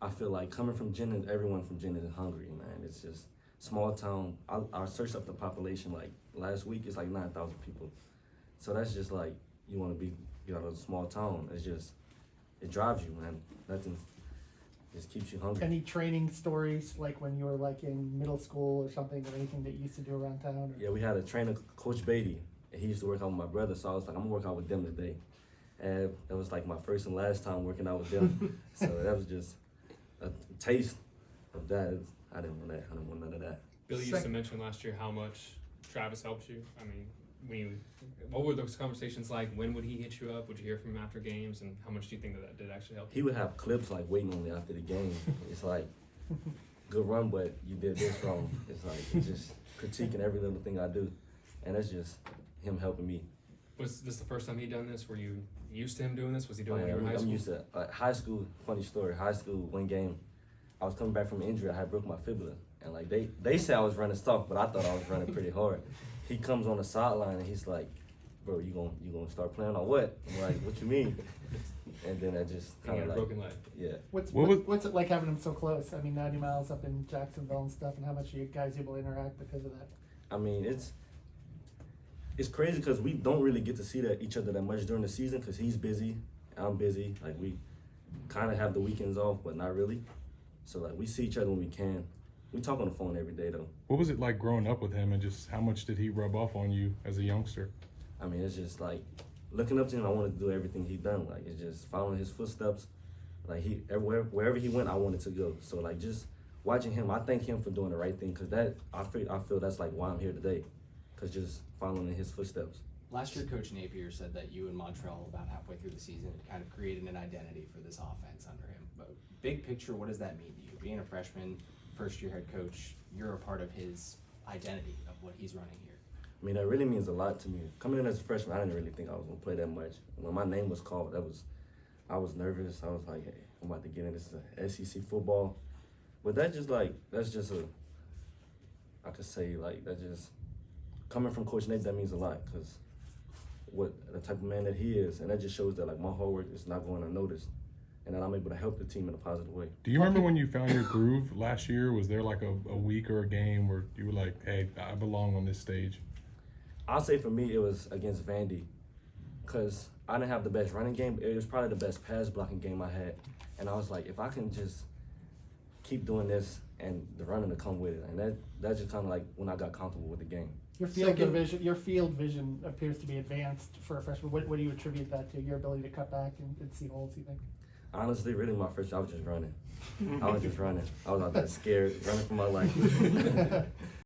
I feel like coming from Jennings, everyone from Jennings is hungry, man. It's just small town. I searched up the population like last week. It's like 9,000 people. So that's just like you want to be, a small town. It's just it drives you, man. Nothing just keeps you hungry. Any training stories like when you were like in middle school or something, or anything that you used to do around town? Or? Yeah, we had a trainer, Coach Beatty, and he used to work out with my brother. So I was like, I'm gonna work out with them today, and it was like my first and last time working out with them. So that was just a taste of that. I didn't want that. I didn't want none of that. Billy used to mention last year how much Travis helped you. I mean, what were those conversations like? When would he hit you up? Would you hear from him after games? And how much do you think that did actually help you? He would have clips like waiting on me after the game. It's like, good run, but you did this wrong. It's like it's just critiquing every little thing I do, and that's just him helping me. Was this the first time he'd done this? Were you used to him doing this? Was he doing it when you were in high school? I'm used to high school. Funny story. High school, one game, I was coming back from an injury. I had broke my fibula, and like they said I was running soft, but I thought I was running pretty hard. He comes on the sideline and he's like, "Bro, you gonna start playing on what?" I'm like, "What you mean?" And then I just kind of like, broken leg. Yeah. What's it like having him so close? I mean, 90 miles up in Jacksonville and stuff, and how much are you guys able to interact because of that? I mean, it's crazy because we don't really get to see each other that much during the season because he's busy, I'm busy. Like we kind of have the weekends off, but not really. So like we see each other when we can. We talk on the phone every day though. What was it like growing up with him, and just how much did he rub off on you as a youngster? I mean, it's just like looking up to him. I wanted to do everything he done. Like it's just following his footsteps. Like wherever he went, I wanted to go. So like just watching him, I thank him for doing the right thing because I feel that's like why I'm here today, because just following in his footsteps. Last year, Coach Napier said that you and Montreal, about halfway through the season, kind of created an identity for this offense under him. But big picture, what does that mean to you? Being a freshman, first-year head coach, you're a part of his identity of what he's running here. I mean, that really means a lot to me. Coming in as a freshman, I didn't really think I was gonna play that much. When my name was called, I was nervous. I was like, hey, I'm about to get in this SEC football. But that's just coming from Coach Nate, that means a lot because what the type of man that he is, and that just shows that like my hard work is not going unnoticed, and that I'm able to help the team in a positive way. Do you remember when you found your groove last year? Was there like a week or a game where you were like, hey, I belong on this stage? I'll say for me, it was against Vandy because I didn't have the best running game. It was probably the best pass blocking game I had. And I was like, if I can just keep doing this and the running to come with it. And that's just kind of like when I got comfortable with the game. Your field vision appears to be advanced for a freshman. What do you attribute that to? Your ability to cut back and see holes, you think? Honestly, really my first year, I was just running. I was out there scared, running for my life.